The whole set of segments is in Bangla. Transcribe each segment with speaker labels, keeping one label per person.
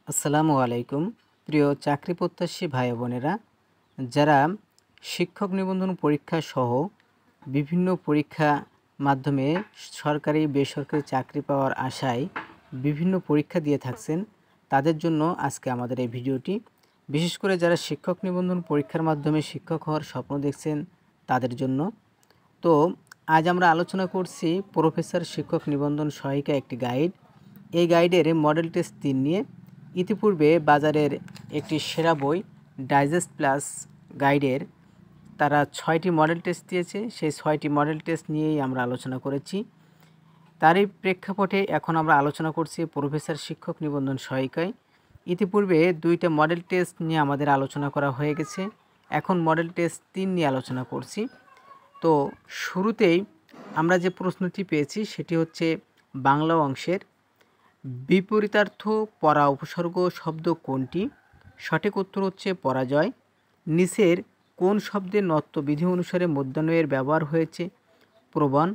Speaker 1: আসসালামু আলাইকুম। প্রিয় চাকরি প্রত্যাশী ভাই বোনেরা, যারা শিক্ষক নিবন্ধন পরীক্ষা সহ বিভিন্ন পরীক্ষা মাধ্যমে সরকারি বেসরকারি চাকরি পাওয়ার আশায় বিভিন্ন পরীক্ষা দিয়ে থাকছেন, তাদের জন্য আজকে আমাদের এই ভিডিওটি। বিশেষ করে যারা শিক্ষক নিবন্ধন পরীক্ষার মাধ্যমে শিক্ষক হওয়ার স্বপ্ন দেখছেন তাদের জন্য। তো আজ আমরা আলোচনা করছি প্রফেসর শিক্ষক নিবন্ধন সহায়িকা একটি গাইড। এই গাইডের মডেল টেস্ট 3 নিয়ে। ইতিপূর্বে বাজারের একটি সেরা বই ডাইজেস্ট প্লাস গাইডের তারা 6টি মডেল টেস্ট দিয়েছে। সেই 6টি মডেল টেস্ট নিয়েই আমরা আলোচনা করেছি। তারই প্রেক্ষাপটে এখন আমরা আলোচনা করছি প্রফেসর শিক্ষক নিবন্ধন সহায়িকায়। ইতিপূর্বে 2টা মডেল টেস্ট নিয়ে আমাদের আলোচনা করা হয়ে গেছে। এখন মডেল টেস্ট 3 নিয়ে আলোচনা করছি। তো শুরুতেই আমরা যে প্রশ্নটি পেয়েছি সেটি হচ্ছে বাংলা অংশের বিপরীতার্থ পরা উপসর্গ শব্দ কোনটি? সঠিক উত্তর হচ্ছে পরাজয়। নিচের কোন শব্দের নত্যবিধি অনুসারে মধ্যাহ্নের ব্যবহার হয়েছে? প্রবণ।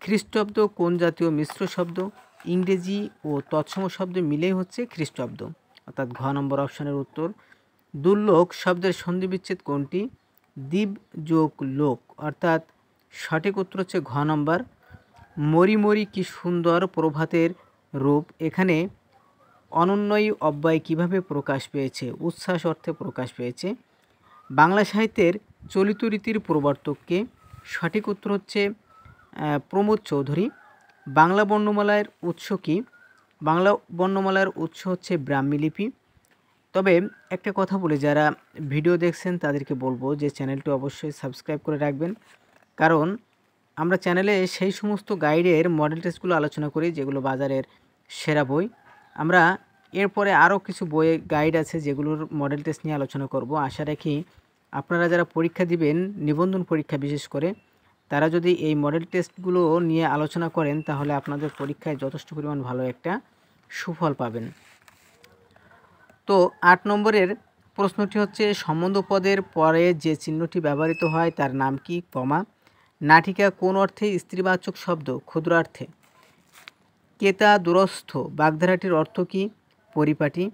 Speaker 1: খ্রিস্টাব্দ কোন জাতীয় মিশ্র শব্দ? ইংরেজি ও তৎসম শব্দ মিলেই হচ্ছে খ্রিস্টাব্দ, অর্থাৎ ঘ নম্বর অপশানের উত্তর। দুর্লোক শব্দের সন্ধিবিচ্ছেদ কোনটি? দ্বীপ যোগ লোক, অর্থাৎ সঠিক উত্তর হচ্ছে ঘ নম্বর। মরি মরি কি সুন্দর প্রভাতের রূপ, এখানে অনন্যই অব্যয় কিভাবে প্রকাশ পেয়েছে? উচ্ছ্বাস অর্থে প্রকাশ পেয়েছে। বাংলা সাহিত্যের চলিত রীতির প্রবর্তককে? সঠিক উত্তর হচ্ছে প্রমোদ চৌধুরী। বাংলা বর্ণমালার উৎস কি? বাংলা বর্ণমালার উৎস হচ্ছে ব্রাহ্মী লিপি। তবে একটা কথা বলি, যারা ভিডিও দেখছেন তাদেরকে বলবো যে চ্যানেলটি অবশ্যই সাবস্ক্রাইব করে রাখবেন, কারণ আমরা চ্যানেলে সেই সমস্ত গাইডের মডেল টেস্টগুলো আলোচনা করি যেগুলো বাজারের সেরা বই। আমরা এরপরে আরও কিছু বইয়ের গাইড আছে যেগুলোর মডেল টেস্ট নিয়ে আলোচনা করব। আশা রাখি আপনারা যারা পরীক্ষা দিবেন, নিবন্ধন পরীক্ষা বিশেষ করে, তারা যদি এই মডেল টেস্টগুলো নিয়ে আলোচনা করেন তাহলে আপনাদের পরীক্ষায় যথেষ্ট পরিমাণ ভালো একটা সুফল পাবেন। তো 8 নম্বরের প্রশ্নটি হচ্ছে সম্বন্ধ পদের পরে যে চিহ্নটি ব্যবহৃত হয় তার নাম কি? কমা। নাটিকা কোন অর্থে স্ত্রীবাচক শব্দ? ক্ষুদ্রার্থে। কেতা দুরস্থ বাগধারাটির অর্থ কি? পরিপাটি।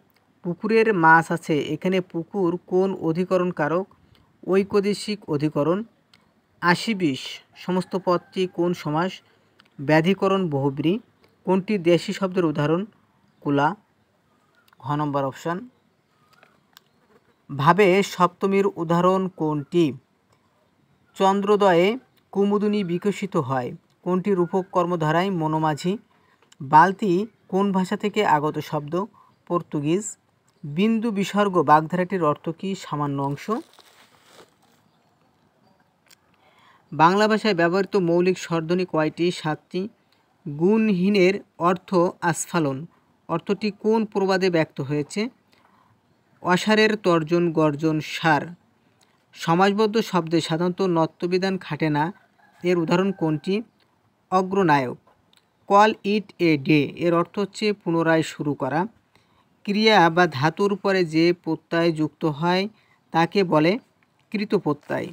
Speaker 1: পুকুরের মাছ আছে, এখানে পুকুর কোন অধিকরণ কারক? ঐকদেশিক অধিকরণ। 80-20 সমস্ত পদটি কোন সমাস? ব্যাধিকরণ বহুব্রী। কোনটি দেশি শব্দের উদাহরণ? কুলা, ঘ নম্বর অপশান। ভাবে সপ্তমীর উদাহরণ কোনটি? চন্দ্রোদয়ে কুমুদিনী বিকশিত হয়, কোনটি রূপক কর্মধারায়? মনোমাঝি। বালতি কোন ভাষা থেকে আগত শব্দ? পর্তুগিজ। বিন্দু বিসর্গ বাগধারাটির অর্থ কি? সামান্য অংশ। বাংলা ভাষায় ব্যবহৃত মৌলিক স্বরধ্বনি কয়টি? 7টি। গুণহীনের অর্থ আস্ফালন, অর্থটি কোন প্রবাদে ব্যক্ত হয়েছে? অসারের তর্জন গর্জন সার। সমাজবদ্ধ শব্দে সাধারণত নত্যবিধান খাটে না, এর উদাহরণ কোনটি? অগ্রনায়ক। কল ইট এ ডে এর অর্থ হচ্ছে পুনরায় শুরু করা। ক্রিয়া বা ধাতুর পরে যে প্রত্যয় যুক্ত হয় তাকে বলে কৃতপ্রত্যয়।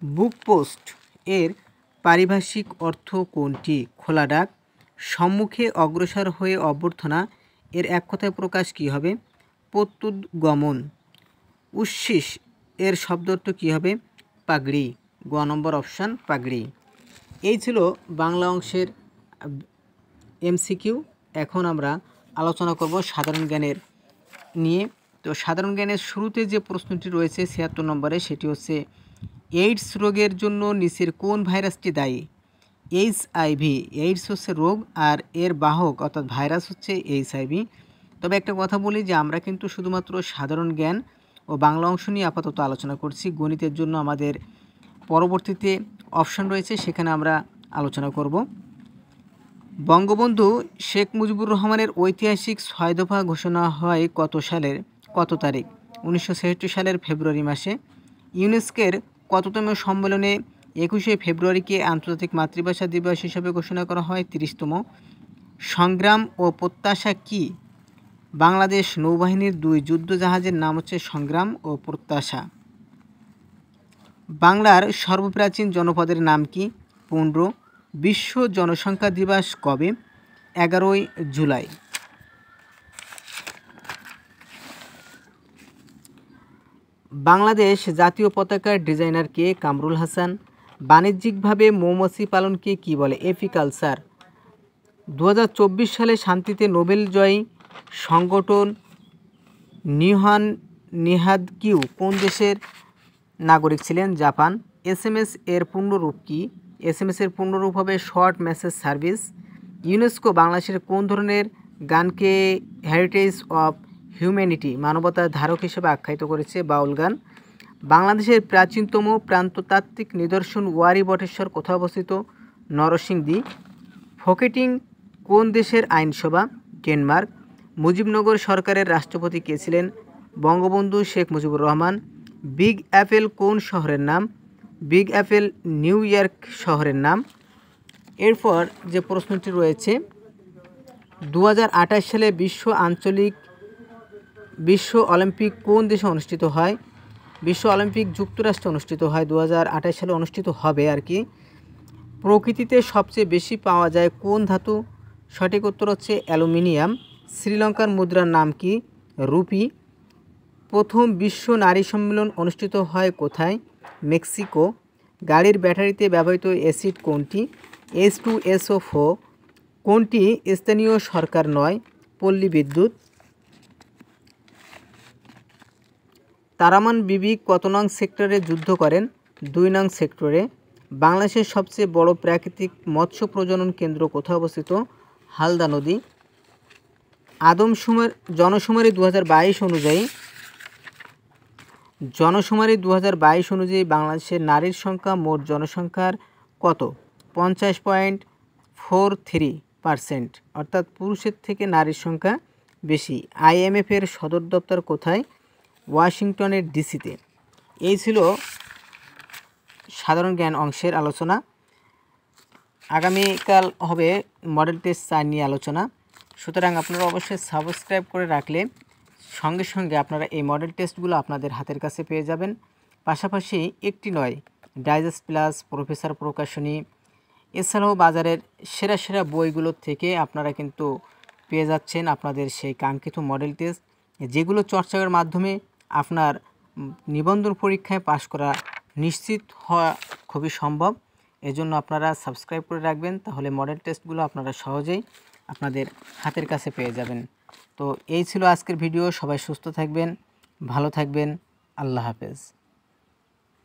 Speaker 1: বুক পোস্ট এর পারিভাষিক অর্থ কোনটি? খোলা ডাক। সম্মুখে অগ্রসর হয়ে অভ্যর্থনা, এর এক কথায় প্রকাশ কী হবে? প্রত্যুদ্গমন। উচ্ছিস এর শব্দ অর্থ কী হবে? পাগড়ি, গ নম্বর অপশান পাগড়ি। এই ছিল বাংলা অংশের এমসিকিউ। এখন আমরা আলোচনা করব সাধারণ জ্ঞানের নিয়ে। তো সাধারণ জ্ঞানের শুরুতে যে প্রশ্নটি রয়েছে 76 নম্বরে, সেটি হচ্ছে এইডস রোগের জন্য নিচের কোন ভাইরাসটি দায়ী? এইচআইভি। এইডস হচ্ছে রোগ আর এর বাহক অর্থাৎ ভাইরাস হচ্ছে এইচআইভি। তবে একটা কথা বলি যে আমরা কিন্তু শুধুমাত্র সাধারণ জ্ঞান ও বাংলা অংশ নিয়ে আপাতত আলোচনা করছি। গণিতের জন্য আমাদের পরবর্তীতে অপশন রয়েছে, সেখানে আমরা আলোচনা করব। বঙ্গবন্ধু শেখ মুজিবুর রহমানের ঐতিহাসিক 6 দফা ঘোষণা হয় কত সালের কত তারিখ? 1966 সালের ফেব্রুয়ারি মাসে। ইউনেস্কোর কততম সম্মেলনে 21শে ফেব্রুয়ারিকে আন্তর্জাতিক মাতৃভাষা দিবস হিসেবে ঘোষণা করা হয়? 30তম। সংগ্রাম ও প্রত্যাশা কি? বাংলাদেশ নৌবাহিনীর 2 যুদ্ধ জাহাজের নাম হচ্ছে সংগ্রাম ও প্রত্যাশা। বাংলার সর্বপ্রাচীন জনপদের নাম কি? পুন্ড্র। বিশ্ব জনসংখ্যা দিবস কবে? 11ই জুলাই। বাংলাদেশ জাতীয় পতাকার ডিজাইনার কে? কামরুল হাসান। বাণিজ্যিকভাবে মৌমাছি পালনকে কী বলে? এপিকালচার। 2024 সালে শান্তিতে নোবেল জয়ী সংগঠন নিহাদ কিউ কোন দেশের নাগরিক ছিলেন? জাপান। এসএমএস এর পূর্ণরূপ কী? এসএমএস এর পূর্ণরূপ হবে শর্ট মেসেজ সার্ভিস। ইউনেস্কো বাংলাদেশের কোন ধরনের গানকে হেরিটেজ অফ হিউম্যানিটি মানবতার ধারক হিসেবে আখ্যায়িত করেছে? বাউল গান। বাংলাদেশের প্রাচীনতম প্রত্নতাত্ত্বিক নিদর্শন ওয়ারী বটেশ্বর কোথায় অবস্থিত? নরসিংদী। ফকেটিং কোন দেশের আইনসভা? ডেনমার্ক। মুজিবনগর সরকারের রাষ্ট্রপতি কে ছিলেন? বঙ্গবন্ধু শেখ মুজিবুর রহমান। বিগ অ্যাপেল কোন শহরের নাম? বিগ অ্যাপেল নিউ ইয়র্ক শহরের নাম। এরপর যে প্রশ্নটি রয়েছে, 2028 সালে বিশ্ব অলিম্পিক কোন দেশে অনুষ্ঠিত হয়? বিশ্ব অলিম্পিক যুক্তরাষ্ট্রে অনুষ্ঠিত হয়। 2028 সালে অনুষ্ঠিত হবে আর কি। প্রকৃতিতে সবচেয়ে বেশি পাওয়া যায় কোন ধাতু? সঠিক উত্তর হচ্ছে অ্যালুমিনিয়াম। শ্রীলঙ্কার মুদ্রার নাম কি? রুপি। প্রথম বিশ্ব নারী সম্মেলন অনুষ্ঠিত হয় কোথায়? মেক্সিকো। গাড়ির ব্যাটারিতে ব্যবহৃত অ্যাসিড কোনটি? H2SO4। কোনটি স্থানীয় সরকার নয়? পল্লী বিদ্যুৎ। তারামান বিবি কত নং সেক্টরে যুদ্ধ করেন? 2 নং সেক্টরে। বাংলাদেশের সবচেয়ে বড় প্রাকৃতিক মৎস্য প্রজনন কেন্দ্র কোথায় অবস্থিত? হালদা নদী। জনশুমারি 2022 অনুযায়ী বাংলাদেশের নারীর সংখ্যা মোট জনসংখ্যার কত? 50.43%, অর্থাৎ পুরুষের থেকে নারীর সংখ্যা বেশি। IMF এর সদর দপ্তর কোথায়? ওয়াশিংটনের ডিসিতে। এই ছিল সাধারণ জ্ঞান অংশের আলোচনা। আগামীকাল হবে মডেল টেস্ট 4 নিয়ে আলোচনা। সুতরাং আপনারা অবশ্যই সাবস্ক্রাইব করে রাখলে সঙ্গে সঙ্গে আপনারা এই মডেল টেস্টগুলো আপনাদের হাতের কাছে পেয়ে যাবেন। পাশাপাশি একটি নয়, ডাইজেস্ট প্লাস, প্রফেসর প্রকাশনী, এছাড়াও বাজারের সেরা সেরা বইগুলোর থেকে আপনারা কিন্তু পেয়ে যাচ্ছেন আপনাদের সেই কাঙ্ক্ষিত মডেল টেস্ট, যেগুলো চর্চার মাধ্যমে আপনার নিবন্ধন পরীক্ষায় পাশ করা নিশ্চিত হওয়া খুবই সম্ভব। এজন্য আপনারা সাবস্ক্রাইব করে রাখবেন, তাহলে মডেল টেস্টগুলো আপনারা সহজেই আপনাদের হাতের কাছে পেয়ে যাবেন। তো এই ছিল আজকের ভিডিও। সবাই সুস্থ থাকবেন, ভালো থাকবেন। আল্লাহ হাফেজ।